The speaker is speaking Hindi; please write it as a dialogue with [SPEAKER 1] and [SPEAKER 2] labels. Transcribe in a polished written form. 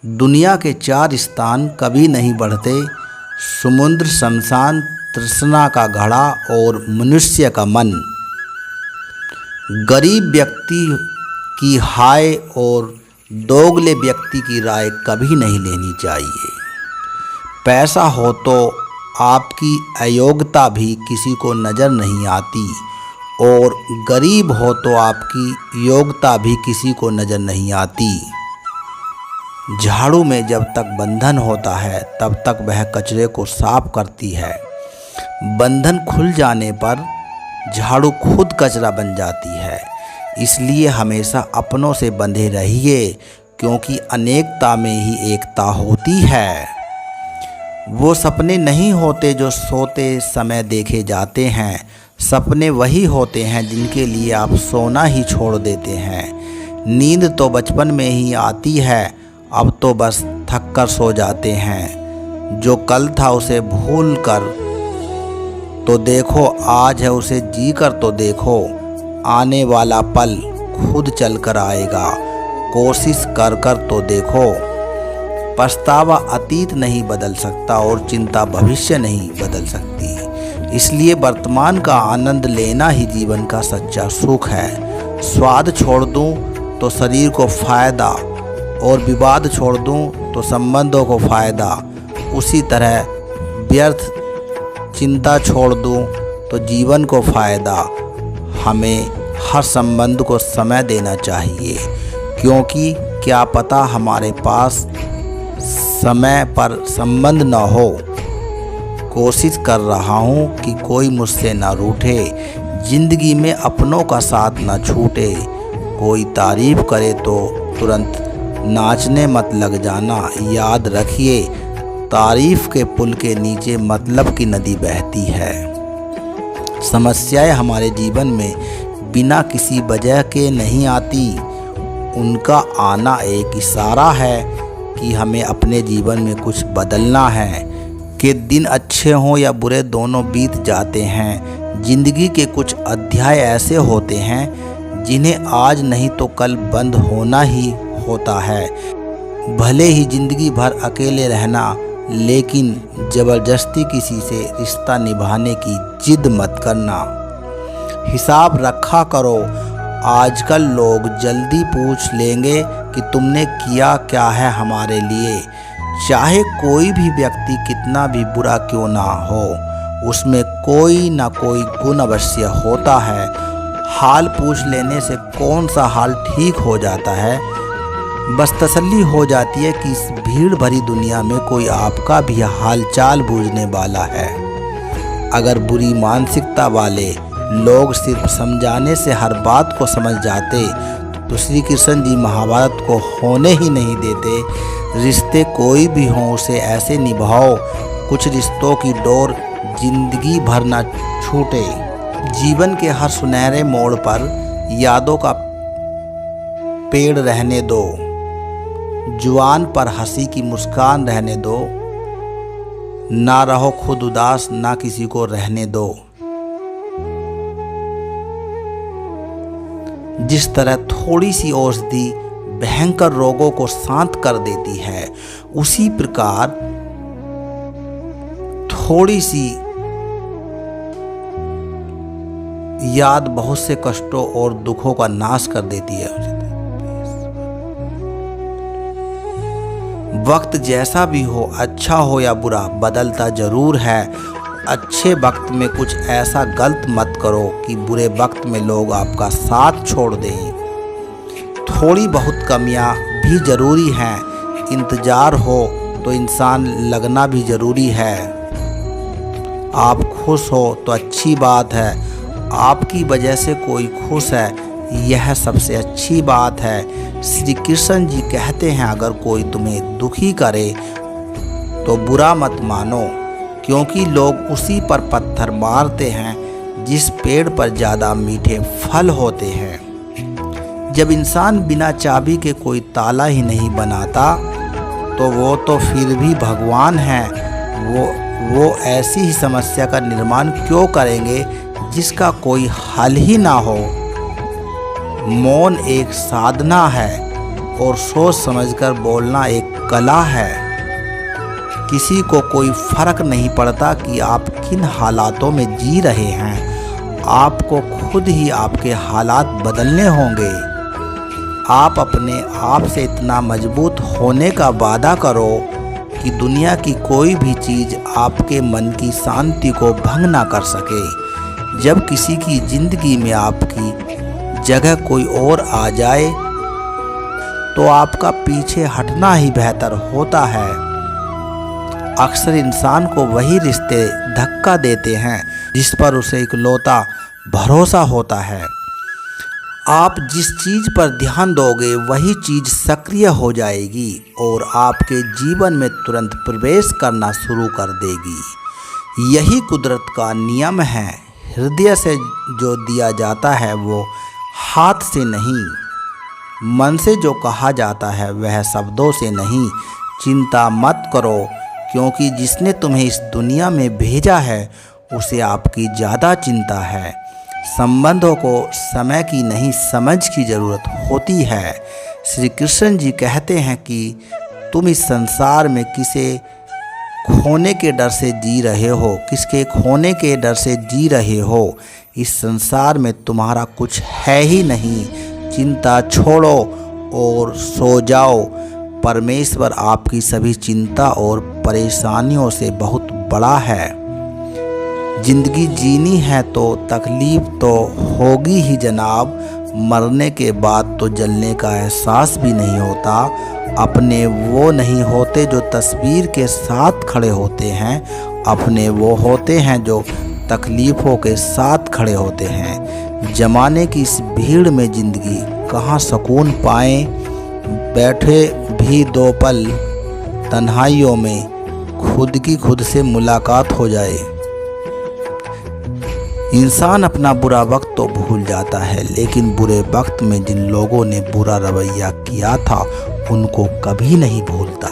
[SPEAKER 1] दुनिया के 4 स्थान कभी नहीं बढ़ते, समुद्र, शमशान, तृष्णा का घड़ा और मनुष्य का मन। गरीब व्यक्ति की हाय और दोगले व्यक्ति की राय कभी नहीं लेनी चाहिए। पैसा हो तो आपकी अयोग्यता भी किसी को नज़र नहीं आती और गरीब हो तो आपकी योग्यता भी किसी को नज़र नहीं आती। झाड़ू में जब तक बंधन होता है तब तक वह कचरे को साफ करती है। बंधन खुल जाने पर झाड़ू खुद कचरा बन जाती है। इसलिए हमेशा अपनों से बंधे रहिए, क्योंकि अनेकता में ही एकता होती है। वो सपने नहीं होते जो सोते समय देखे जाते हैं, सपने वही होते हैं जिनके लिए आप सोना ही छोड़ देते हैं। नींद तो बचपन में ही आती है, अब तो बस थक कर सो जाते हैं। जो कल था उसे भूल कर तो देखो, आज है उसे जी कर तो देखो। आने वाला पल खुद चल कर आएगा, कोशिश कर कर तो देखो। पछतावा अतीत नहीं बदल सकता और चिंता भविष्य नहीं बदल सकती। इसलिए वर्तमान का आनंद लेना ही जीवन का सच्चा सुख है। स्वाद छोड़ दूं तो शरीर को फ़ायदा और विवाद छोड़ दूं तो संबंधों को फ़ायदा। उसी तरह व्यर्थ चिंता छोड़ दूं तो जीवन को फ़ायदा। हमें हर संबंध को समय देना चाहिए, क्योंकि क्या पता हमारे पास समय पर संबंध न हो। कोशिश कर रहा हूँ कि कोई मुझसे ना रूठे, जिंदगी में अपनों का साथ न छूटे। कोई तारीफ करे तो तुरंत नाचने मत लग जाना। याद रखिए, तारीफ के पुल के नीचे मतलब की नदी बहती है। समस्याएं हमारे जीवन में बिना किसी वजह के नहीं आती। उनका आना एक इशारा है कि हमें अपने जीवन में कुछ बदलना है। कि दिन अच्छे हों या बुरे दोनों बीत जाते हैं। ज़िंदगी के कुछ अध्याय ऐसे होते हैं जिन्हें आज नहीं तो कल बंद होना ही होता है। भले ही ज़िंदगी भर अकेले रहना, लेकिन ज़बरदस्ती किसी से रिश्ता निभाने की जिद मत करना। हिसाब रखा करो। आजकल लोग जल्दी पूछ लेंगे कि तुमने किया क्या है हमारे लिए। चाहे कोई भी व्यक्ति कितना भी बुरा क्यों ना हो, उसमें कोई ना कोई गुण अवश्य होता है। हाल पूछ लेने से कौन सा हाल ठीक हो जाता है। बस तसल्ली हो जाती है कि इस भीड़ भरी दुनिया में कोई आपका भी हाल चाल बूझने वाला है। अगर बुरी मानसिकता वाले लोग सिर्फ समझाने से हर बात को समझ जाते तो श्री कृष्ण जी महाभारत को होने ही नहीं देते। रिश्ते कोई भी हों उसे ऐसे निभाओ, कुछ रिश्तों की डोर जिंदगी भर ना छूटे। जीवन के हर सुनहरे मोड़ पर यादों का पेड़ रहने दो। जुबान पर हंसी की मुस्कान रहने दो। ना रहो खुद उदास, ना किसी को रहने दो। जिस तरह थोड़ी सी औषधि भयंकर रोगों को शांत कर देती है, उसी प्रकार थोड़ी सी याद बहुत से कष्टों और दुखों का नाश कर देती है। वक्त जैसा भी हो, अच्छा हो या बुरा, बदलता जरूर है। अच्छे वक्त में कुछ ऐसा गलत मत करो कि बुरे वक्त में लोग आपका साथ छोड़ दें। थोड़ी बहुत कमियां भी ज़रूरी हैं। इंतज़ार हो तो इंसान लगना भी ज़रूरी है। आप खुश हो तो अच्छी बात है। आपकी वजह से कोई खुश है, यह सबसे अच्छी बात है। श्री कृष्ण जी कहते हैं, अगर कोई तुम्हें दुखी करे तो बुरा मत मानो, क्योंकि लोग उसी पर पत्थर मारते हैं जिस पेड़ पर ज़्यादा मीठे फल होते हैं। जब इंसान बिना चाबी के कोई ताला ही नहीं बनाता तो वो तो फिर भी भगवान हैं। वो ऐसी ही समस्या का निर्माण क्यों करेंगे जिसका कोई हल ही ना हो। मौन एक साधना है, और सोच समझकर बोलना एक कला है। किसी को कोई फर्क नहीं पड़ता कि आप किन हालातों में जी रहे हैं। आपको खुद ही आपके हालात बदलने होंगे। आप अपने आप से इतना मजबूत होने का वादा करो कि दुनिया की कोई भी चीज़ आपके मन की शांति को भंग ना कर सके। जब किसी की ज़िंदगी में आपकी जगह कोई और आ जाए तो आपका पीछे हटना ही बेहतर होता है। अक्सर इंसान को वही रिश्ते धक्का देते हैं जिस पर उसे इकलौता भरोसा होता है। आप जिस चीज़ पर ध्यान दोगे वही चीज़ सक्रिय हो जाएगी और आपके जीवन में तुरंत प्रवेश करना शुरू कर देगी। यही कुदरत का नियम है। हृदय से जो दिया जाता है वो हाथ से नहीं, मन से जो कहा जाता है वह शब्दों से नहीं। चिंता मत करो, क्योंकि जिसने तुम्हें इस दुनिया में भेजा है उसे आपकी ज़्यादा चिंता है। संबंधों को समय की नहीं समझ की ज़रूरत होती है। श्री कृष्ण जी कहते हैं कि तुम इस संसार में किसे खोने के डर से जी रहे हो, किसके खोने के डर से जी रहे हो। इस संसार में तुम्हारा कुछ है ही नहीं। चिंता छोड़ो और सो जाओ। परमेश्वर आपकी सभी चिंता और परेशानियों से बहुत बड़ा है। जिंदगी जीनी है तो तकलीफ तो होगी ही जनाब। मरने के बाद तो जलने का एहसास भी नहीं होता। अपने वो नहीं होते जो तस्वीर के साथ खड़े होते हैं, अपने वो होते हैं जो तकलीफ़ों के साथ खड़े होते हैं। ज़माने की इस भीड़ में ज़िंदगी कहाँ सुकून पाएं। बैठे भी दो पल तन्हाइयों में खुद की खुद से मुलाकात हो जाए। इंसान अपना बुरा वक्त तो भूल जाता है, लेकिन बुरे वक्त में जिन लोगों ने बुरा रवैया किया था उनको कभी नहीं भूलता।